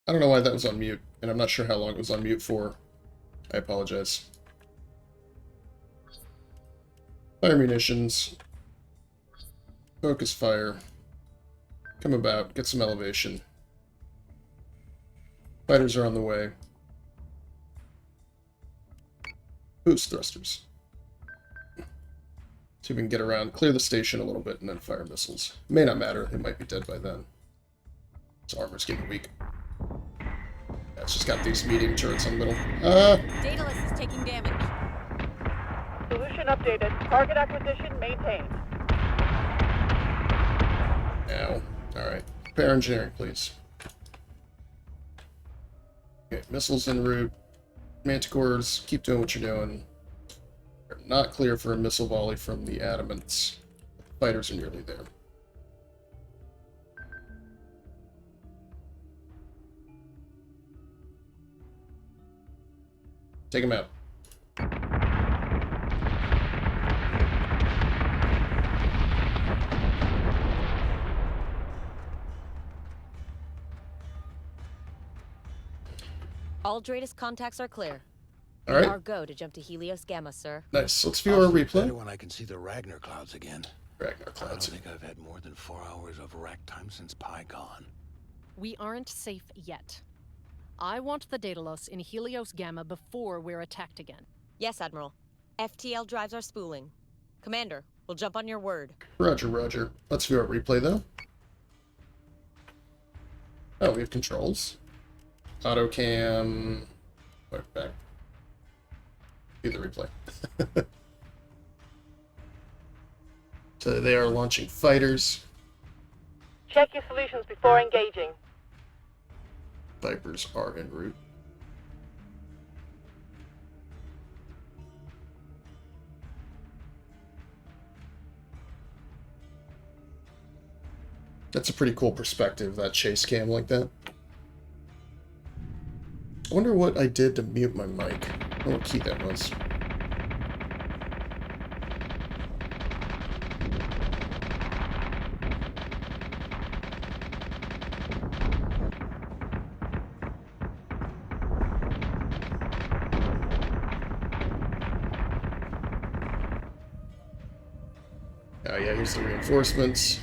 I don't know why that was on mute, and I'm not sure how long it was on mute for. I apologize. Fire munitions. Focus fire. Come about, get some elevation. Fighters are on the way. Boost thrusters. See if we can get around, clear the station a little bit, and then fire missiles. May not matter, it might be dead by then. Its armor's getting weak. Yeah, it's just got these medium turrets in the middle. Daedalus is taking damage. Solution updated. Target acquisition maintained. Ow. Alright. Prepare engineering, please. Okay, missiles en route. Manticores, keep doing what you're doing. We're not clear for a missile volley from the Adamants. Fighters are nearly there. Take him out. All Dratus contacts are clear. All right. Our go to jump to Helios Gamma, sir. Nice. Let's view our replay. Better when I can see the Ragnar clouds again. Ragnar I don't clouds. think I've had more than 4 hours of rack time since PyCon. We aren't safe yet. I want the Daedalus in Helios Gamma before we're attacked again. Yes, Admiral. FTL drives our spooling. Commander, we'll jump on your word. Roger, roger. Let's view our replay, though. Oh, we have controls. Auto cam. Back. View the replay. So they are launching fighters. Check your solutions before engaging. Vipers are en route. That's a pretty cool perspective, that chase cam like that. I wonder what I did to mute my mic. I don't know what key that was. Oh yeah, here's the reinforcements.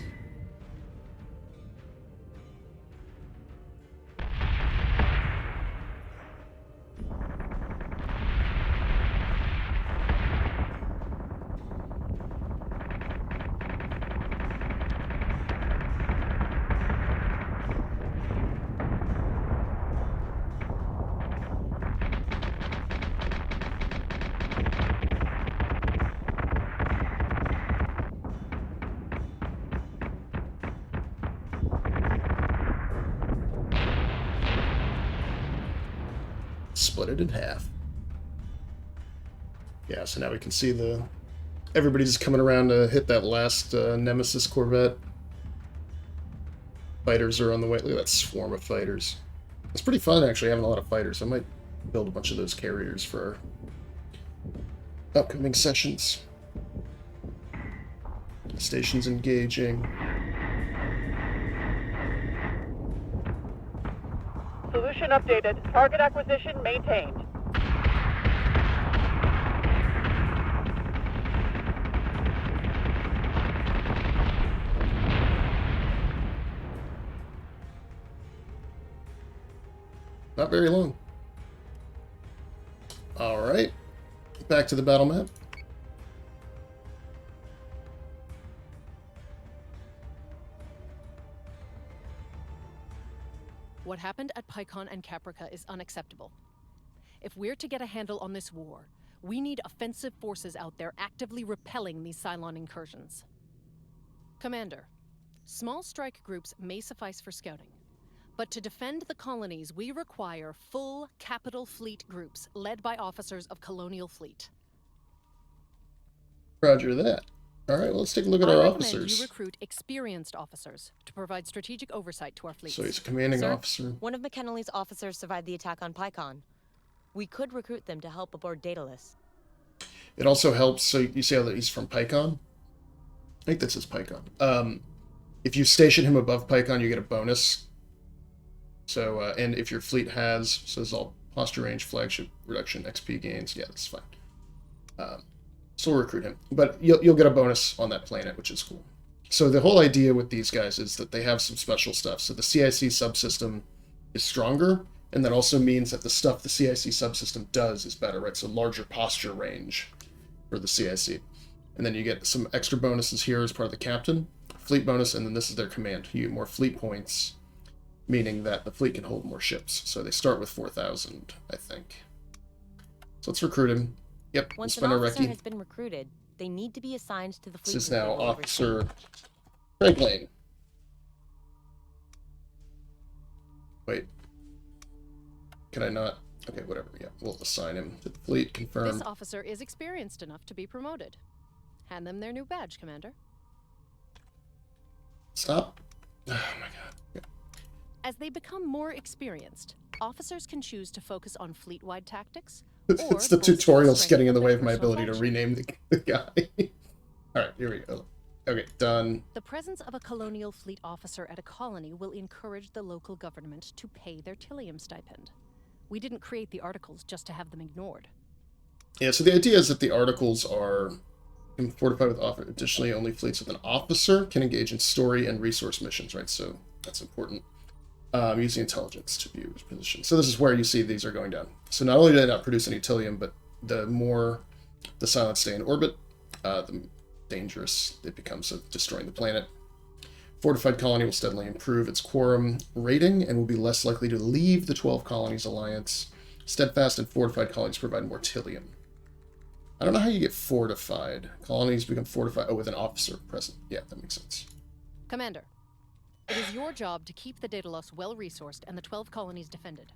Split it in half. Yeah, so now we can see everybody's coming around to hit that last Nemesis Corvette. Fighters are on the way. Look at that swarm of fighters. It's pretty fun, actually, having a lot of fighters. I might build a bunch of those carriers for our upcoming sessions. Stations engaging. Solution updated. Target acquisition maintained. Not very long. Alright. Back to the battle map. What happened at PyCon and Caprica is unacceptable. If we're to get a handle on this war, we need offensive forces out there actively repelling these Cylon incursions. Commander, small strike groups may suffice for scouting. But to defend the colonies, we require full capital fleet groups led by officers of Colonial Fleet. Roger that. All right, well, let's take a look at I our recommend officers. you recruit experienced officers to provide strategic oversight to our fleets. So he's a commanding Sir, officer. one of McKinley's officers survived the attack on Pycon. We could recruit them to help aboard Daedalus. It also helps, so you see how that he's from Pycon? I think that says Pycon. If you station him above Pycon, you get a bonus. So, and if your fleet has, says all posture range, flagship reduction, XP gains, yeah, that's fine. So we'll recruit him. But you'll get a bonus on that planet, which is cool. So the whole idea with these guys is that they have some special stuff. So the CIC subsystem is stronger, and that also means that the stuff the CIC subsystem does is better, right? So larger posture range for the CIC. And then you get some extra bonuses here as part of the captain, fleet bonus, and then this is their command. You get more fleet points, meaning that the fleet can hold more ships. So they start with 4,000, I think. So let's recruit him. Yep, Once we'll an spend our officer recce. has been recruited, they need to be assigned to the fleet. This is group they now will oversee. Officer Craig Lane. Wait. Can I not? Okay, whatever. Yeah, we'll assign him to the fleet. Confirm. This officer is experienced enough to be promoted. Hand them their new badge, Commander. Stop. Oh my god. Yeah. As they become more experienced, officers can choose to focus on fleet-wide tactics. It's the bolster tutorials strength getting in the of way their of my personal ability to flagship. rename the guy. Alright, here we go. Okay, done. The presence of a colonial fleet officer at a colony will encourage the local government to pay their Tilium stipend. We didn't create the articles just to have them ignored. Yeah, so the idea is that the articles are fortified with officer. Additionally, only fleets with an officer can engage in story and resource missions, right? So that's important. Using intelligence to view his position. So this is where you see these are going down. So not only do they not produce any Tilium, but the more the Cylons stay in orbit, the dangerous it becomes of destroying the planet. Fortified colony will steadily improve its quorum rating and will be less likely to leave the 12 colonies alliance. Steadfast and fortified colonies provide more Tilium. I don't know how you get fortified. Colonies become fortified. Oh, with an officer present. Yeah, that makes sense. Commander, it is your job to keep the Daedalus well-resourced and the 12 colonies defended.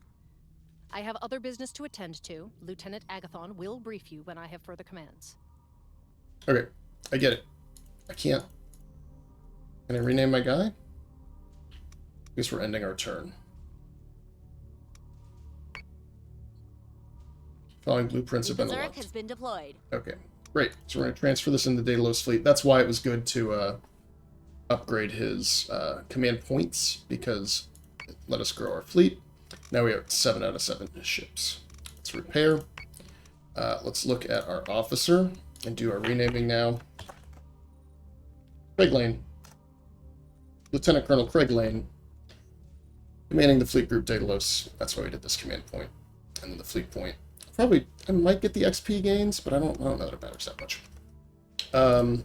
I have other business to attend to. Lieutenant Agathon will brief you when I have further commands. Okay, I get it. I can't. Can I rename my guy? I guess we're ending our turn. Following blueprints have been Berserk unlocked. has been deployed. Okay, great. So we're going to transfer this into the Daedalus fleet. That's why it was good to upgrade his command points, because it let us grow our fleet. Now we have 7 out of 7 ships. Let's repair. Let's look at our officer and do our renaming now. Craig Lane. Lieutenant Colonel Craig Lane. Commanding the fleet group Daedalus. That's why we did this command point. And then the fleet point. Probably, I might get the XP gains, but I don't know that it matters that much. So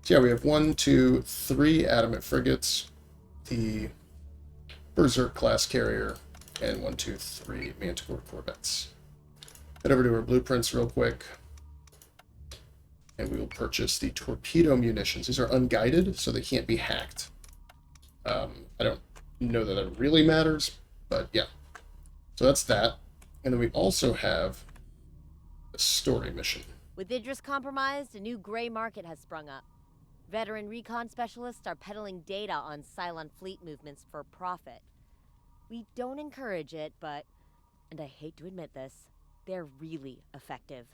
yeah, we have 1, 2, 3 Adamant frigates, the Berserk class carrier, and 1, 2, 3 Manticore corvettes. Head over to our blueprints real quick, and we will purchase the torpedo munitions. These are unguided, so they can't be hacked. I don't know that that really matters, but yeah. So that's that. And then we also have a story mission. With Idris compromised, a new gray market has sprung up. Veteran recon specialists are peddling data on Cylon fleet movements for profit. We don't encourage it, but, and I hate to admit this, they're really effective.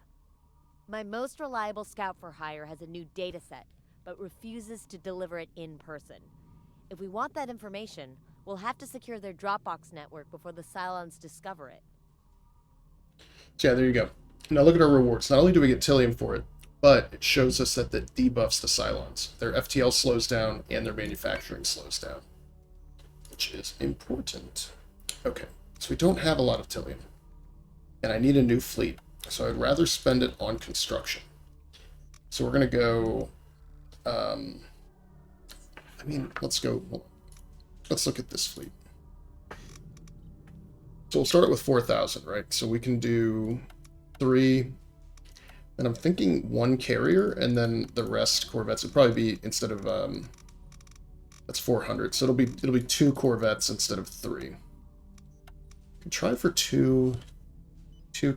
My most reliable scout for hire has a new data set, but refuses to deliver it in person. If we want that information, we'll have to secure their Dropbox network before the Cylons discover it. So yeah, there you go. Now look at our rewards. Not only do we get Tilium for it, but it shows us that it debuffs the Cylons. Their FTL slows down and their manufacturing slows down, which is important. Okay, so we don't have a lot of Tilium, and I need a new fleet, so I'd rather spend it on construction. So we're going to go, let's go, let's look at this fleet. So we'll start it with 4,000, right? So we can do 3 And I'm thinking one carrier, and then the rest corvettes would probably be, instead of that's 400, so it'll be 2 corvettes instead of 3. Can try for two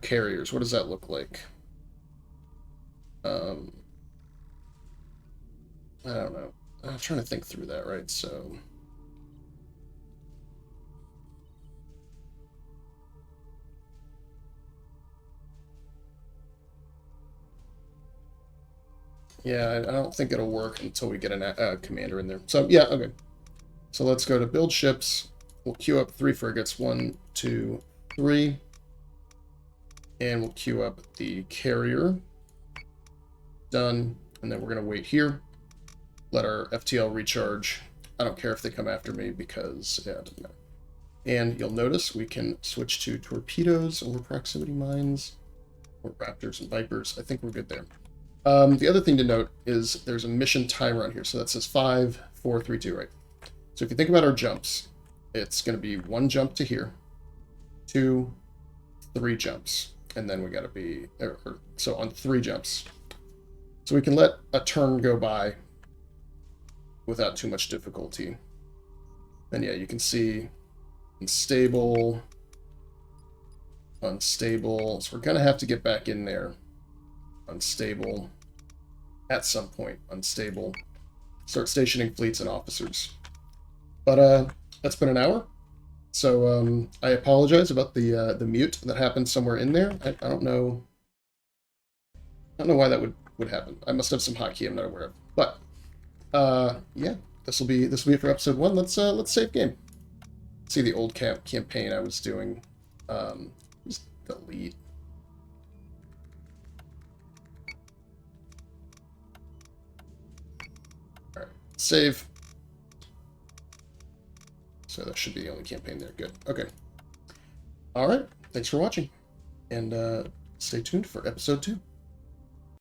carriers. What does that look like? I don't know. I'm trying to think through that, right? So yeah, I don't think it'll work until we get a commander in there. So yeah, okay. So let's go to build ships. We'll queue up 3 frigates. 1, 2, 3. And we'll queue up the carrier. Done. And then we're going to wait here. Let our FTL recharge. I don't care if they come after me because, yeah, it doesn't matter. And you'll notice we can switch to torpedoes or proximity mines or raptors and vipers. I think we're good there. The other thing to note is there's a mission timer on here. So that says 5, 4, 3, 2, right? So if you think about our jumps, it's going to be 1 jump to here, 2, 3 jumps, and then we got to be, so on 3 jumps. So we can let a turn go by without too much difficulty. And yeah, you can see unstable, unstable. So we're going to have to get back in there. Unstable. At some point, unstable. Start stationing fleets and officers. But that's been an hour. So I apologize about the mute that happened somewhere in there. I don't know. I don't know why that would happen. I must have some hotkey I'm not aware of. But yeah, this will be it for episode 1. Let's save game. See the old campaign I was doing. Just delete. All right, save. So that should be the only campaign there. Good. Okay. All right. Thanks for watching, and stay tuned for episode 2.